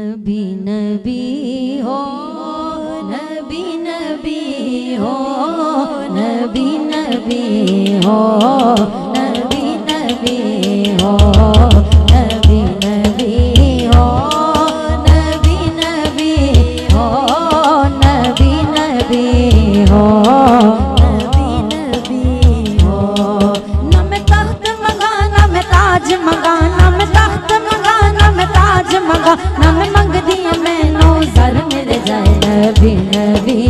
नबी नबी हो, नबी नबी हो, नबी नबी हो, नबी नबी हो, नबी नबी हो, नबी नबी हो, नबी नबी हो, नबी नबी हो। ना मैं तख्त मंगा ना मैं ताज मंगा, ना मैं तख्त मंगा ना मैं ताज मंगा, ना मैं मंग दिया मैनू सर मिल जाए। नबी नबी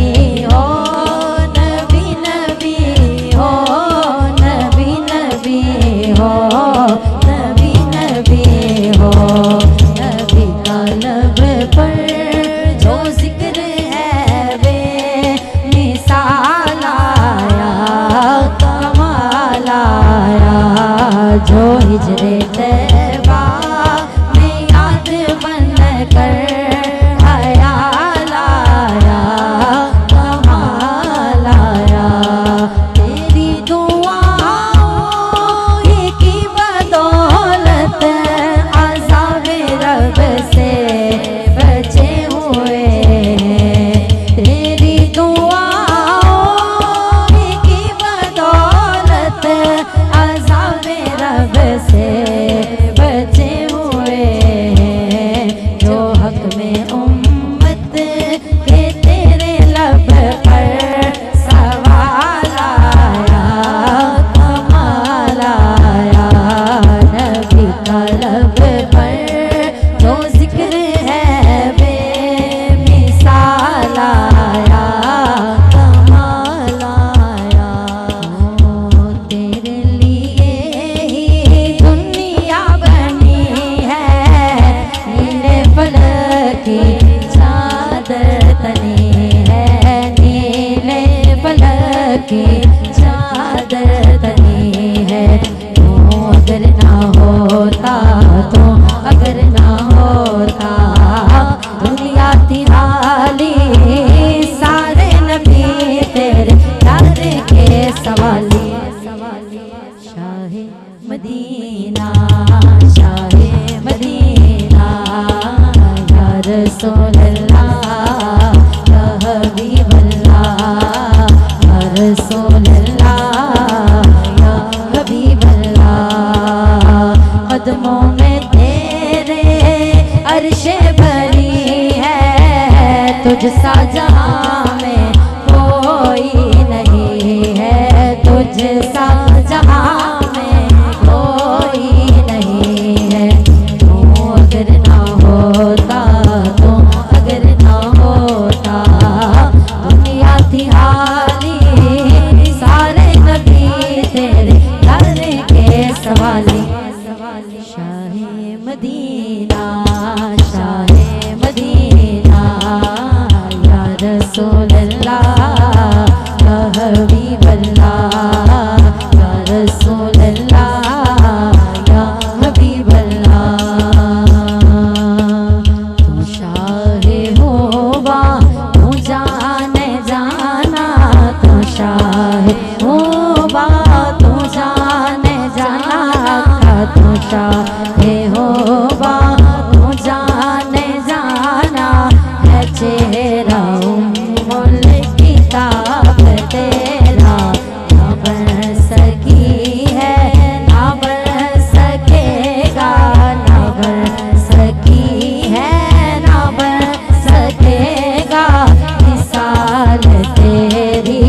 हो, नबी नबी हो, नबी नबी हो, नबी नबी हो। नबी का लब पर जो जिक्र है वे मिसाल आया, कमाल आया। जो हिजरे तैबा में याद बन कर ख्याल आया, कमाल आया। तेरी दुआओं की बदौलत अज़ाब रब से बचे हुए हैं। तेरी दुआओं की बदौलत अज़ाब रब से बचे हुए हैं। जो हक में उम्मत के तेरे लब पर सवाल आया, कमाल आया। नबी का लब पर जो जिक्र है बेमिसाल आया, कमाल आया। तेरे लिए ही दुनिया बनी है, नीले फलक की चादर तनी है, नीले फलक की चादर तनी है। तो अगर ना होता, तो अगर ना होता दुनिया तिहाली, सारे नबी तेरे प्यार के सवाली। शाहे मदीना, शाहे मदीना, या रसूल अल्लाह, या हबीब अल्लाह, या रसूल अल्लाह, या हबीब अल्लाह। कदमों में तेरे अर्शे भरी है, तुझसा जहां में कोई नहीं है, तुझसा जहां में कोई नहीं है। तो अगर ना होता, तो अगर ना होता दुनिया थी हाली, सारे नबी तेरे दर के सवाली। शाहे मदीना, शाहे मदीना, या रसूल अल्लाह, या हबीब अल्लाह, या रसूल अल्लाह, या हबीब अल्लाह। तू शाहे होवा, तू जाने जाना, तू शाहे होवा, तू जाने जाना, तू शाहे होवा, तू जाने जाना। है चेहरा उम्मुल किताब तेरा, ना बन सकी है, ना बन सकेगा, ना बन सकी है, ना बन सकेगा। मिसाल तेरी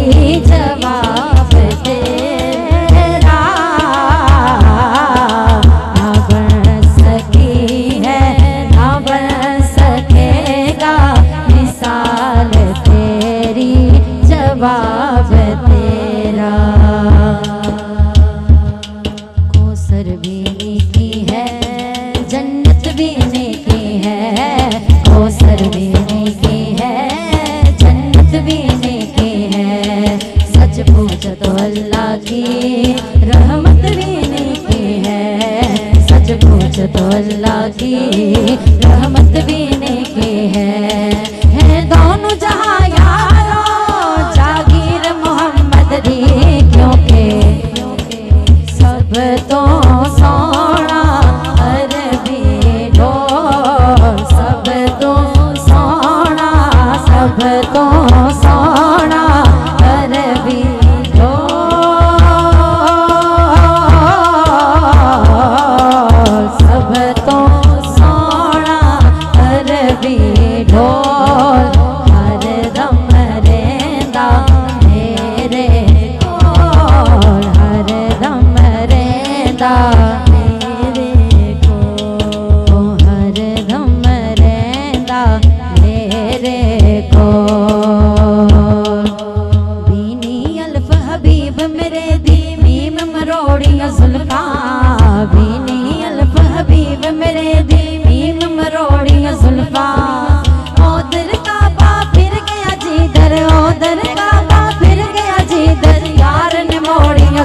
जवाब तेरा, ना बन सकी है, ना बन सकेगा। मिसाल तेरी जवाब तेरा। कौसर भी नीकी है, जन्नत भी नीकी है, कौसर भी नीकी है, जन्नत भी नीकी है। सच पूछो तो अल्लाह की रहमत भी नीकी है, सच पूछो तो अल्लाह की रहमत भी नीकी है। दोनों जहां यारो जागीर मोहम्मद दी, क्योंकि सब तो सोना अरबी ढोल, सब तो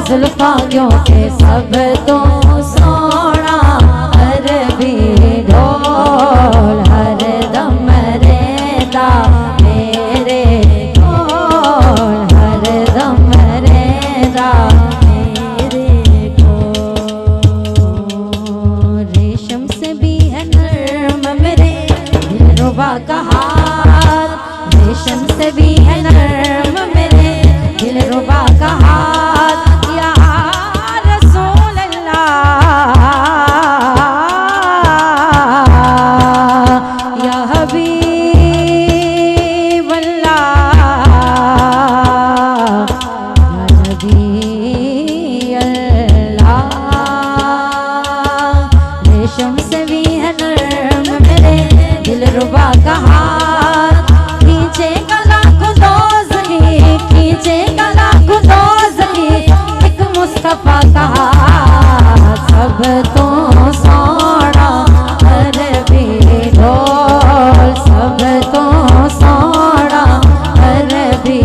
जुल्फा क्योंकि सब तो सोना अरबी ढोल हर दम रहता मेरे कोल हर दम रहता मेरे कोल। रेशम से भी है नर्म मेरे दिलरुबा का हाथ, रेशम से भी है नर्म मेरे दिलरुबा का हाथ। या रसूल अल्लाह या हबीब अल्लाह या नबी अल्लाह। रेशम से भी है नर्म मेरे दिलरुबा का हाथ, खींचे गला को दोज़ली, खींचे गला को दोज़ली एक मुस्तफा का हाथ। सब तो सोना अरबी ढोल, सब तो सोना अरबी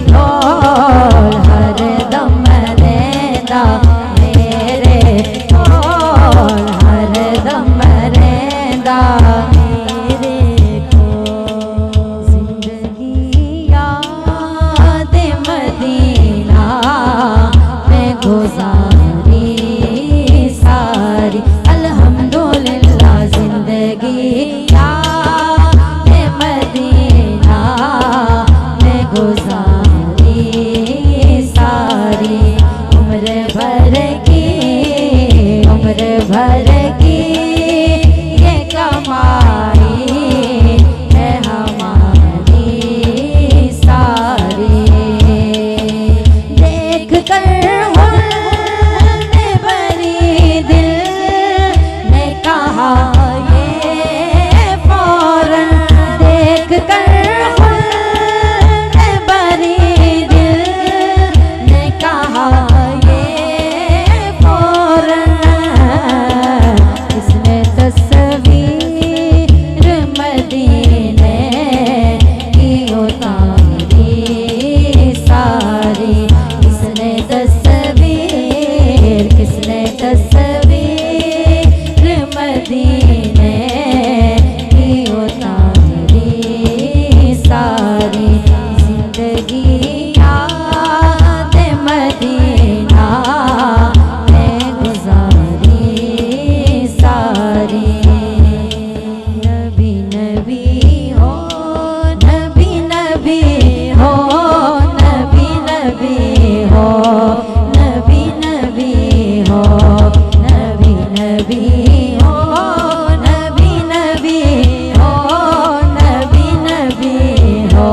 ढोल हर दम रहता मेरे कोल हर दम रहता मेरे कोल। जिंदगी याद मदीना में गुजारी सारी अल्हम्दुलिल्लाह। जिंदगी याद मदीना में गुजारी सारी उम्र भर की ये कमाई है हमारी सारी। देख कर हुस्न बरी दिल ने कहा ये फौरन, देख कर हुस्न बरी दिल ने कहा ये फौरन। इसने तस्वीर मदीने की उतारी सारी। इसने तस्वीर किसने तस्वीर मदीने की उतारी सारी। जिंदगी याद मदीना में गुजारी सारी। नबी नबी हो नबी नबी हो नबी नबी हो नबी नबी हो नबी नबी हो नबी नबी हो नबी नबी हो।